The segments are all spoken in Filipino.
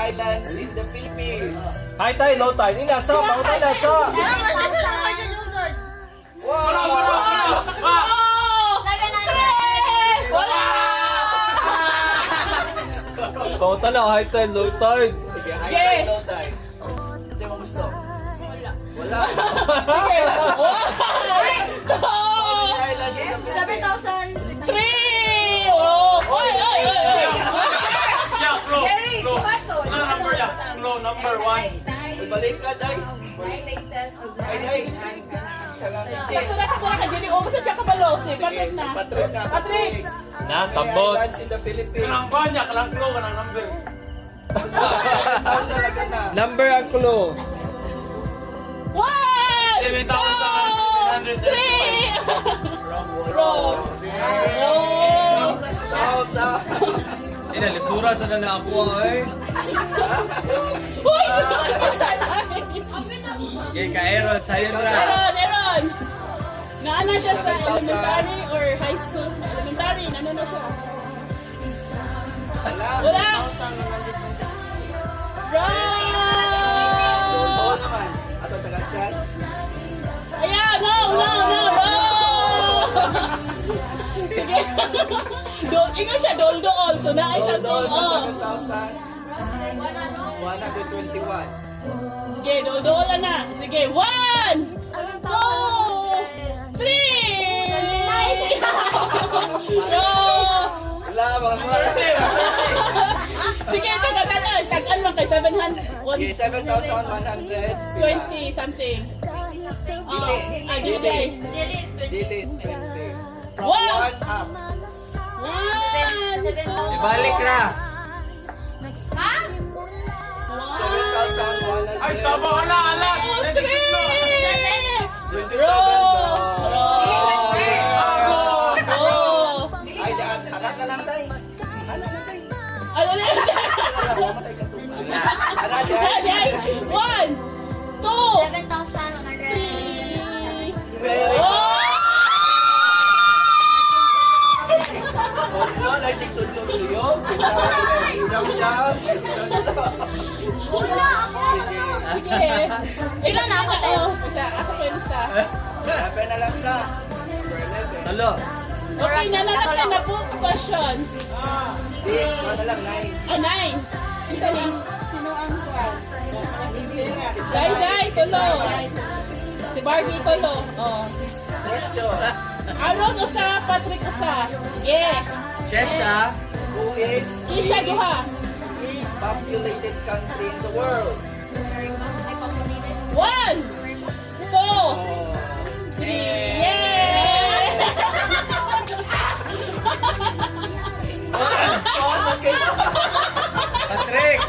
islands in the Philippines? High tide, low tide. Inasa, pautay na sa. Pauta na, high tide, low tide. Sige, high tide, low tide. Kasi mo gusto? Wala. Islands in the Philippines. 7,000. 3! Oh! Oy! Yeah, flow. Jerry, Flow. Pato. Ano number ya? Flow, number 1. Balik ka, Day. Ay, Day. Sakto na sa kuha ka, Jerry. O, sa siya kabalo. Si Patrick na. Patrick na. Patrick! Nasabot. Islands in the Philippines. Kanang kuha niya, kanang flow, kanang number. Asa lagyan na. Number ang clue. 1! 7,735. 3! Wrong. Sa Lisura sa na ako eh. Uy! Okay, ka-Aaron, sa'yo na. Aaron! Naana siya sa elementary or high school? Elementary, naano na siya? Wala! Wrong! Oo naman. Ato tagang chance. Ayan! No! Sige! Ingon siya, dol-dool. So, na isang Doon dool. sa 7,121. Sige, dol-dool na. Sige, 1! 2! 3! Wala, mga marami. Sige, tagan lang kay 700. Okay, 7,100. 20 something. Delete. Delete 20. Wow! One up. 1! Ibalik na. 7,100. Ay, saba ka na, alam! 27 Ako! Ay, daan. Anak na lang, Day. Anak na, Day. Ano na yun? Mamatay ka tuman. Anak, Day. 1! 2! 3! Very Oh! Oh, nagtigtod ko sa iyo. Jump. Sige. Ilan na ako tayo? Isa, ako pa yung isa. Sabi na lang na. Halo. Okay, nalalak na po questions. Di, ano lang, 9. 9. Isa lang. Sino ang kwan? Day, tulo. Si Barbie tulo. Oh. Question. Aaron usa, Patrick usa. Yeah. Kesha. Who is Kisha duha. populated country in the world? 1, 2, 3. Yeah! Oh, okay. Patrick.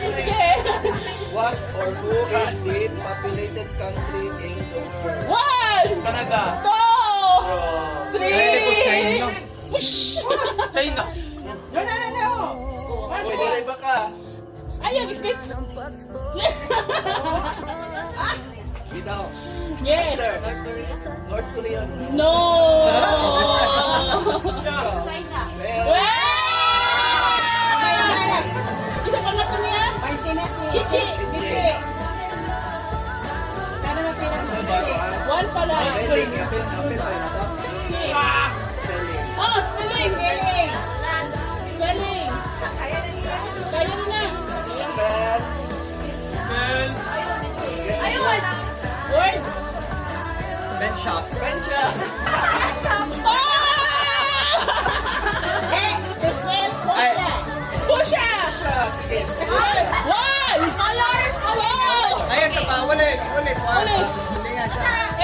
Okay. What or who is the populated country in the world? 1, Canada. 2, 3. Pwede ko China. Push! China. No. Pwede rin ba ka? Ayaw, skip. Bitaw. Yeah. Sir. North Korea. No. Well, Isa pa nga ito niya. Kichi. Kichi. Kano na pinag-kichi? 1 pala. spelling. Apil pa rin ito. Si. Spelling. Oh, spelling. Spelling. Kaya na na. Spell. Spell. Word. Ben shop. Pensya. Spell. Ay. Fuchsia. Siya. Sige. Spell. 1. Color. Ay, sa pa. Ulit. Ulit.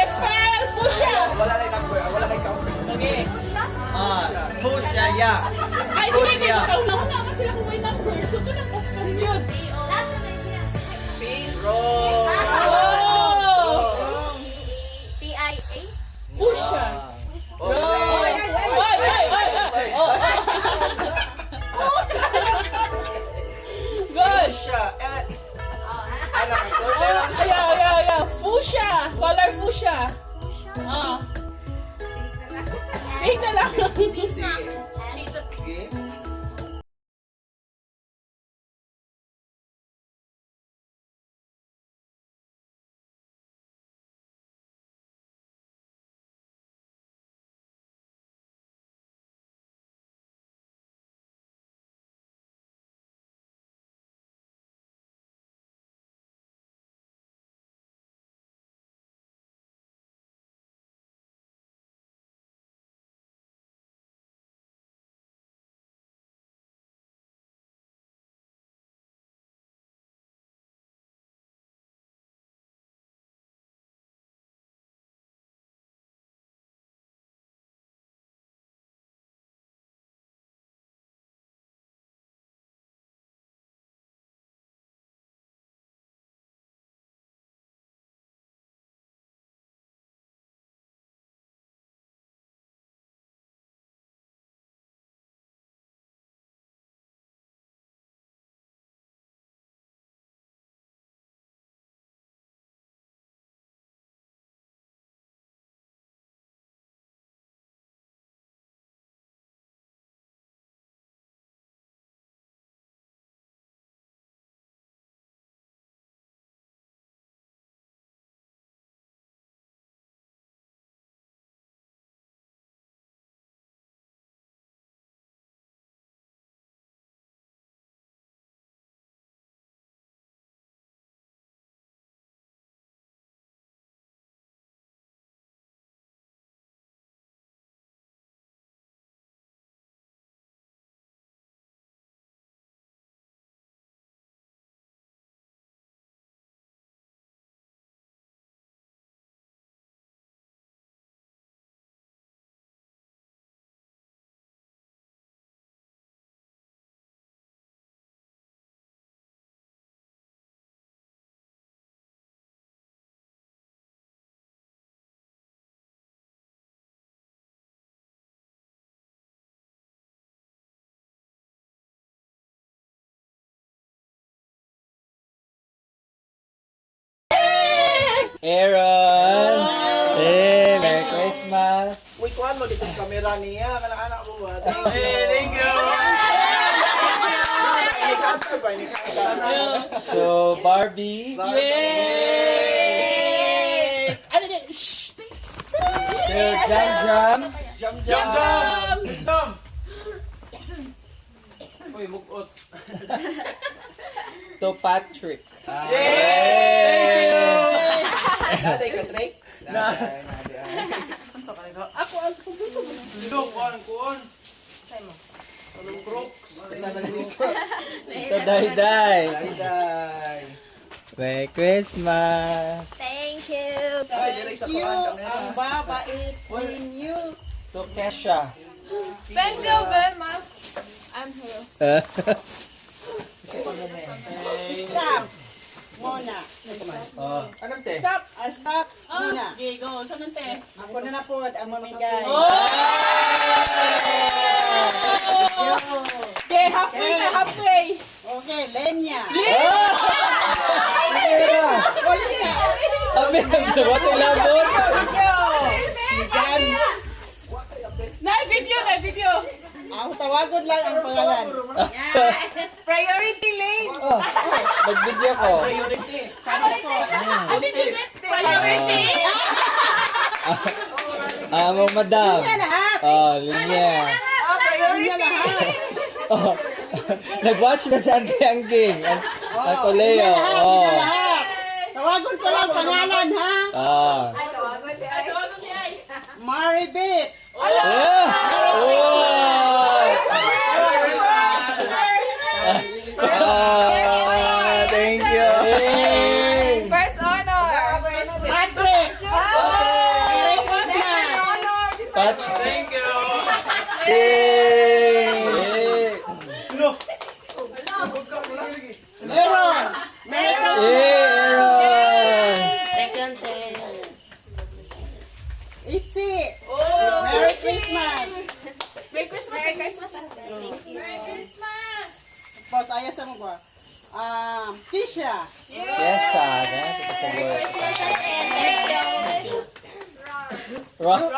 Spell. Fuchsia. Wala na yung number. Wala na yung count. Okay. Fuchsia, yeah. Ay, hindi kayo. Kauna-una naman sila kung may number. So, ito na paspas yun. Pero. Oh! Fuchsia. Oh, Ay! Good! Siya. Alam ko. So, Yeah. Fuchsia. Color fuchsia. Pink na lang. sige. Aaron! Hey, Merry Christmas! Uy, kuhan mo dito sa camera niya. Anak-anak mo ba? Hey, thank you. Inikanta ba? Inikanta. So, Barbie, Yay! Ano din? Shh! to Jam Jam, Jam Jam, jam. jam. Jam. Uy, mugot. to Patrick. Yay! Naday ka, Drake? Naday. Ako. Look, kuhan. Anong crooks? To Dayday. Day. Merry Christmas! Thank you. Ay, direct sa You, kuhan camera. ang babait din you. To Kesha. Thank you very much. I'm here. Stop. Muna. Anong te? Stop! Stop. Muna. Okay, go. Saan te? Ako na na po ang mamigay. Okay, halfway na, halfway. Okay, Lenya. Sabi ang sagot ng labot. Jan. Na-video. Ang tawagod lang ang pangalan. Priority lane. Nag-video ko. Sabi ko. Ate Jeanette, priority. Amo madam. Linya lahat. Oh, linya. Linya lahat. Oh. Nag-watch ba si Auntie Angking? Ako Leo. Linya lahat. Oh. Linya lahat. Tawagod ko lang pangalan ha. Ah. Maribit. Yeah. Ah, thank you. Yay. First honor. Patrick. Merry Christmas. Patrick. Thank you. Yay. Aaron. Merry Christmas. Yay, Aaron. Itzy. Oh, Merry Christmas. Merry Christmas. Merry Christmas. Thank you. Merry Christmas. Boss, ayos na mo ba? Kisha. Yes, ah. Christmas and thank you. Rock.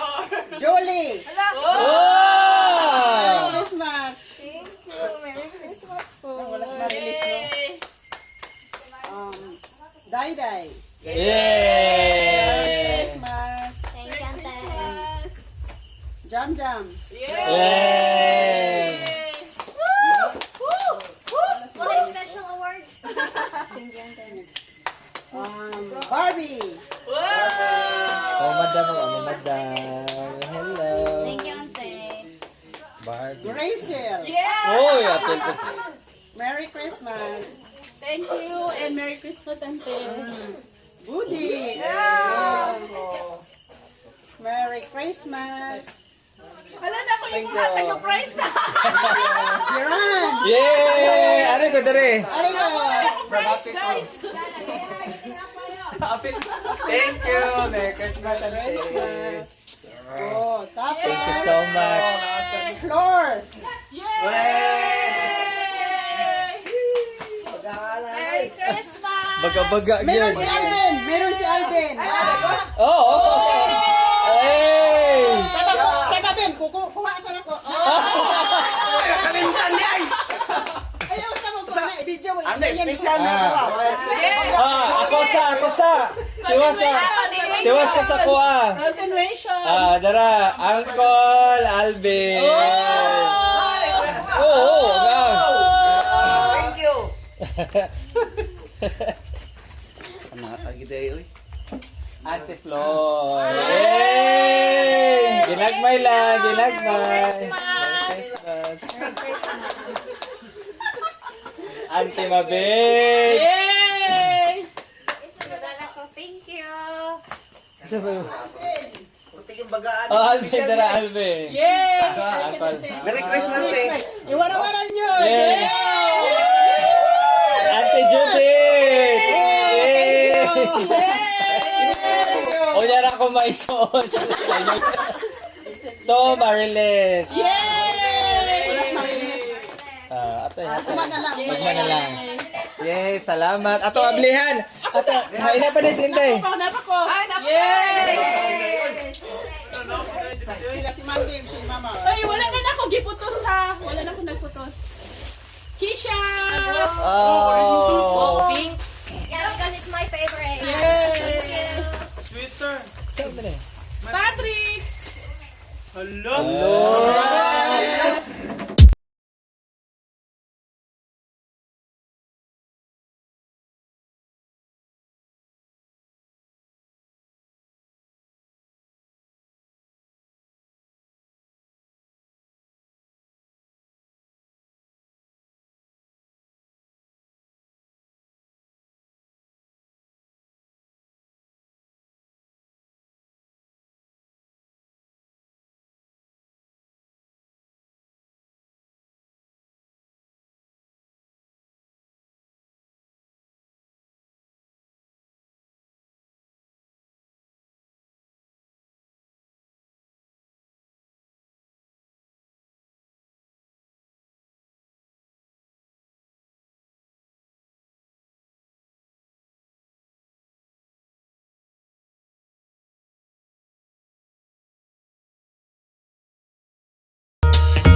Jolie. Merry Oh! Christmas. Thank you. Merry Christmas po. Wala sa release no? Dayday. Yay! Christmas. Thank you, Ate. Jam Jam. Yay! What a special award. Thank you, Ate. Barbie. Oh, madam. Oh, madam. Hello. Thank you, Ate. Barbie. Graciel. Oh, atil ko. Merry Christmas. Thank you and Merry Christmas, Ante. Woody. Merry Christmas. Hala na ko yung mga taga-prize na. Jiran. Yay! Ano ko dere? Arigo. Prize, guys. Thank you. Merry Christmas and Christmas. Oh, tapos. Thank you so much. Floor. Merry Christmas. Baga-baga Meron yun. si Alvin. Meron si Alvin. Oh, okay. Hey! Teka, Ben. Kuha saan ako. Kalintan niya! Ayaw sa mo. I-video mo. Ano, special na ako. Ako sa. Tiwas ko sa kuha. Continuation. Dara, Uncle Alvin. Oo, Thank you. Ano agday oy? Ate Flor. Yay! Ginagmay lang, ginagmay. Merry Christmas. Auntie Mabit. Yay! Thank you. Asa ba yun? Putik yung bagaan. Oh, Alvin, dara, Alvin. Yay! Uncle. Merry Christmas, te. Iwara-waran nyo. Yay! Auntie Judith. Yay! O, yan ako maisuot. To, Mariles. Yay! Atay, atay. Tuma na lang. Magma na lang. Yay! Yay, salamat. Ato ablihan. Ato, haina pa din sinte. Napa ko. Ay, dapat. Sila si Ma'am Kim, si Mama. Ay, wala na ako giputos ha. Wala na ako nagputos. Kisha! Oh. Pink. Yeah, because it's my favorite. Sweeter. Patrick! Hello. Hello.